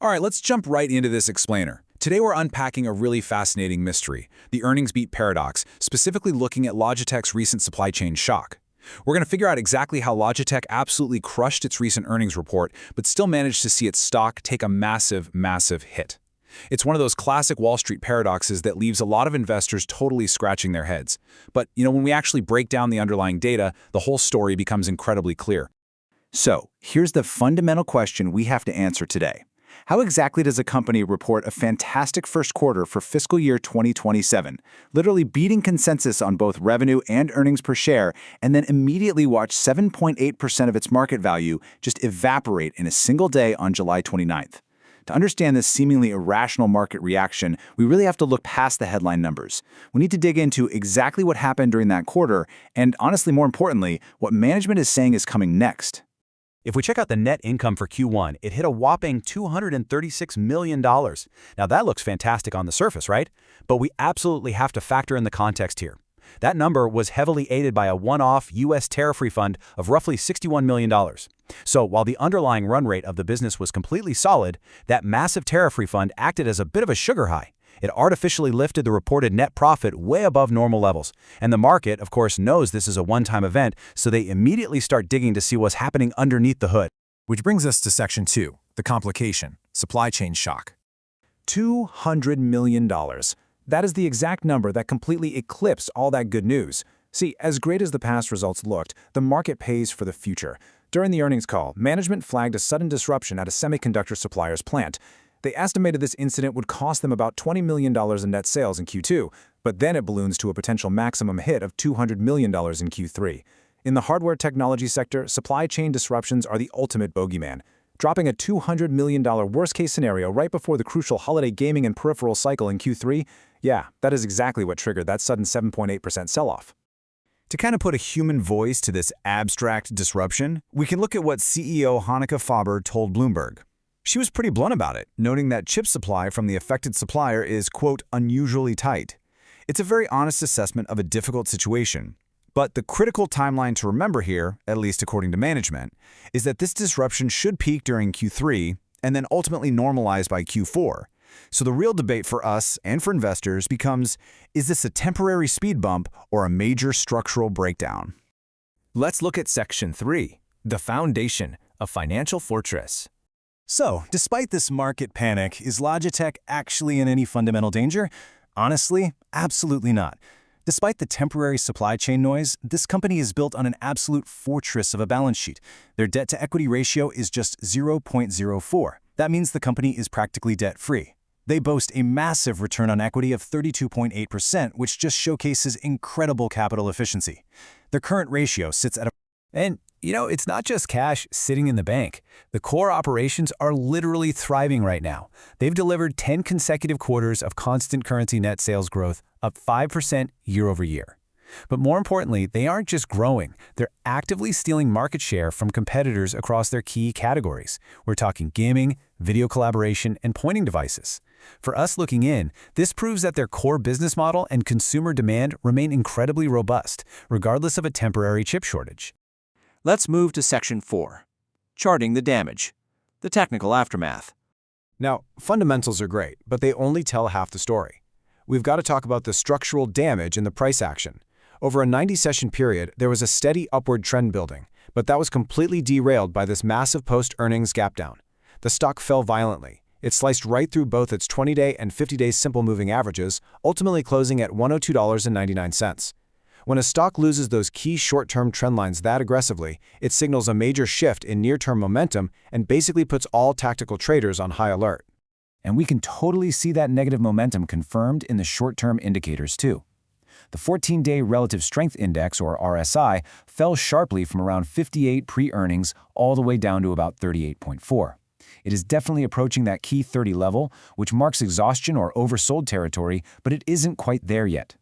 All right, let's jump right into this explainer. Today we're unpacking a really fascinating mystery, the earnings beat paradox, specifically looking at Logitech's recent supply chain shock. We're going to figure out exactly how Logitech absolutely crushed its recent earnings report, but still managed to see its stock take a massive, massive hit. It's one of those classic Wall Street paradoxes that leaves a lot of investors totally scratching their heads. But, when we actually break down the underlying data, the whole story becomes incredibly clear. So, here's the fundamental question we have to answer today. How exactly does a company report a fantastic first quarter for fiscal year 2027, literally beating consensus on both revenue and earnings per share, and then immediately watch 7.8% of its market value just evaporate in a single day on July 29th? To understand this seemingly irrational market reaction, we really have to look past the headline numbers. We need to dig into exactly what happened during that quarter, and honestly, more importantly, what management is saying is coming next. If we check out the net income for Q1, it hit a whopping $236 million. Now that looks fantastic on the surface, right? But we absolutely have to factor in the context here. That number was heavily aided by a one-off U.S. tariff refund of roughly $61 million. So while the underlying run rate of the business was completely solid, that massive tariff refund acted as a bit of a sugar high. It artificially lifted the reported net profit way above normal levels. And the market, of course, knows this is a one-time event, so they immediately start digging to see what's happening underneath the hood. Which brings us to Section 2, the complication, supply chain shock. $200 million. That is the exact number that completely eclipsed all that good news. See, as great as the past results looked, the market pays for the future. During the earnings call, management flagged a sudden disruption at a semiconductor supplier's plant. They estimated this incident would cost them about $20 million in net sales in Q2, but then it balloons to a potential maximum hit of $200 million in Q3. In the hardware technology sector, supply chain disruptions are the ultimate bogeyman. Dropping a $200 million worst-case scenario right before the crucial holiday gaming and peripheral cycle in Q3, yeah, that is exactly what triggered that sudden 7.8% sell-off. To kind of put a human voice to this abstract disruption, we can look at what CEO Hanneke Faber told Bloomberg. She was pretty blunt about it, noting that chip supply from the affected supplier is, quote, unusually tight. It's a very honest assessment of a difficult situation. But the critical timeline to remember here, at least according to management, is that this disruption should peak during Q3 and then ultimately normalize by Q4. So the real debate for us and for investors becomes, is this a temporary speed bump or a major structural breakdown? Let's look at Section 3, the foundation of financial fortress. So, despite this market panic, is Logitech actually in any fundamental danger? Honestly, absolutely not. Despite the temporary supply chain noise, this company is built on an absolute fortress of a balance sheet. Their debt-to-equity ratio is just 0.04. That means the company is practically debt-free. They boast a massive return on equity of 32.8%, which just showcases incredible capital efficiency. Their current ratio sits at a... And, it's not just cash sitting in the bank. The core operations are literally thriving right now. They've delivered 10 consecutive quarters of constant currency net sales growth, up 5% year over year. But more importantly, they aren't just growing. They're actively stealing market share from competitors across their key categories. We're talking gaming, video collaboration, and pointing devices. For us looking in, this proves that their core business model and consumer demand remain incredibly robust, regardless of a temporary chip shortage. Let's move to Section 4, charting the damage, the technical aftermath. Now, fundamentals are great, but they only tell half the story. We've got to talk about the structural damage in the price action. Over a 90-session period, there was a steady upward trend building, but that was completely derailed by this massive post-earnings gap down. The stock fell violently. It sliced right through both its 20-day and 50-day simple moving averages, ultimately closing at $102.99. When a stock loses those key short-term trend lines that aggressively, it signals a major shift in near-term momentum and basically puts all tactical traders on high alert. And we can totally see that negative momentum confirmed in the short-term indicators too. The 14-day Relative Strength Index, or RSI, fell sharply from around 58 pre-earnings all the way down to about 38.4. It is definitely approaching that key 30 level, which marks exhaustion or oversold territory, but it isn't quite there yet.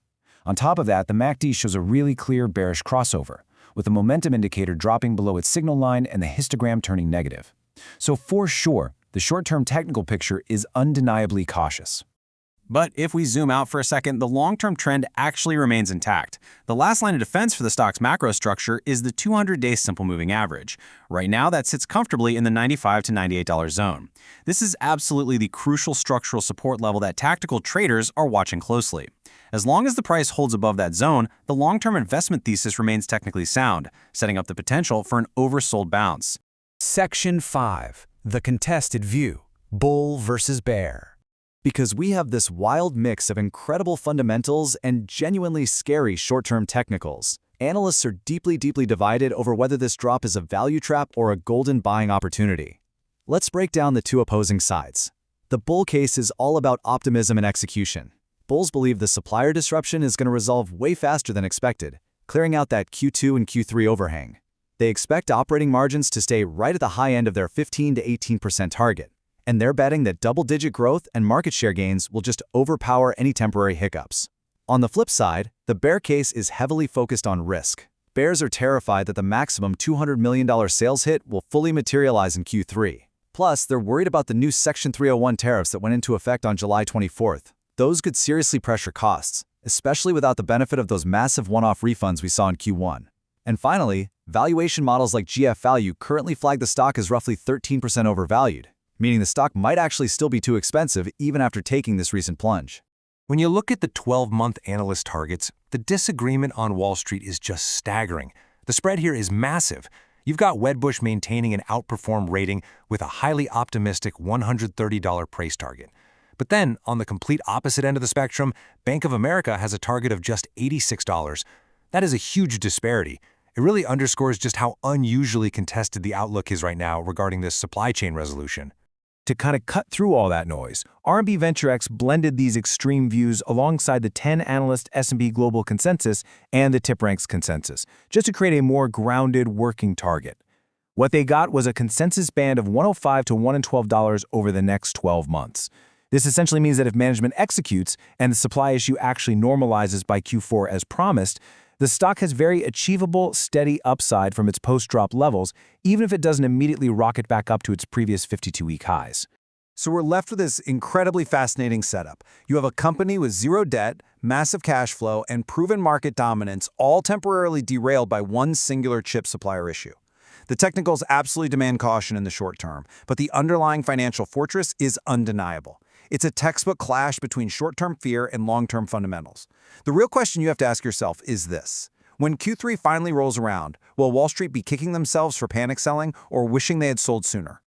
On top of that, the MACD shows a really clear bearish crossover, with the momentum indicator dropping below its signal line and the histogram turning negative. So for sure, the short-term technical picture is undeniably cautious. But if we zoom out for a second, the long-term trend actually remains intact. The last line of defense for the stock's macro structure is the 200-day simple moving average. Right now, that sits comfortably in the $95 to $98 zone. This is absolutely the crucial structural support level that tactical traders are watching closely. As long as the price holds above that zone, the long-term investment thesis remains technically sound, setting up the potential for an oversold bounce. Section 5. The contested view. Bull versus bear. Because we have this wild mix of incredible fundamentals and genuinely scary short-term technicals, analysts are deeply divided over whether this drop is a value trap or a golden buying opportunity. Let's break down the two opposing sides. The bull case is all about optimism and execution. Bulls believe the supplier disruption is going to resolve way faster than expected, clearing out that Q2 and Q3 overhang. They expect operating margins to stay right at the high end of their 15 to 18% target. And they're betting that double-digit growth and market share gains will just overpower any temporary hiccups. On the flip side, the bear case is heavily focused on risk. Bears are terrified that the maximum $200 million sales hit will fully materialize in Q3. Plus, they're worried about the new Section 301 tariffs that went into effect on July 24th. Those could seriously pressure costs, especially without the benefit of those massive one-off refunds we saw in Q1. And finally, valuation models like GF Value currently flag the stock as roughly 13% overvalued, meaning the stock might actually still be too expensive even after taking this recent plunge. When you look at the 12-month analyst targets, the disagreement on Wall Street is just staggering. The spread here is massive. You've got Wedbush maintaining an outperform rating with a highly optimistic $130 price target. But then, on the complete opposite end of the spectrum, Bank of America has a target of just $86. That is a huge disparity. It really underscores just how unusually contested the outlook is right now regarding this supply chain resolution. To kind of cut through all that noise, RMB VentureX blended these extreme views alongside the 10-analyst S&P Global Consensus and the TipRanks Consensus, just to create a more grounded working target. What they got was a consensus band of $105 to $112 over the next 12 months. This essentially means that if management executes and the supply issue actually normalizes by Q4 as promised, the stock has very achievable, steady upside from its post-drop levels, even if it doesn't immediately rocket back up to its previous 52-week highs. So we're left with this incredibly fascinating setup. You have a company with zero debt, massive cash flow, and proven market dominance, all temporarily derailed by one singular chip supplier issue. The technicals absolutely demand caution in the short term, but the underlying financial fortress is undeniable. It's a textbook clash between short-term fear and long-term fundamentals. The real question you have to ask yourself is this. When Q3 finally rolls around, will Wall Street be kicking themselves for panic selling or wishing they had sold sooner?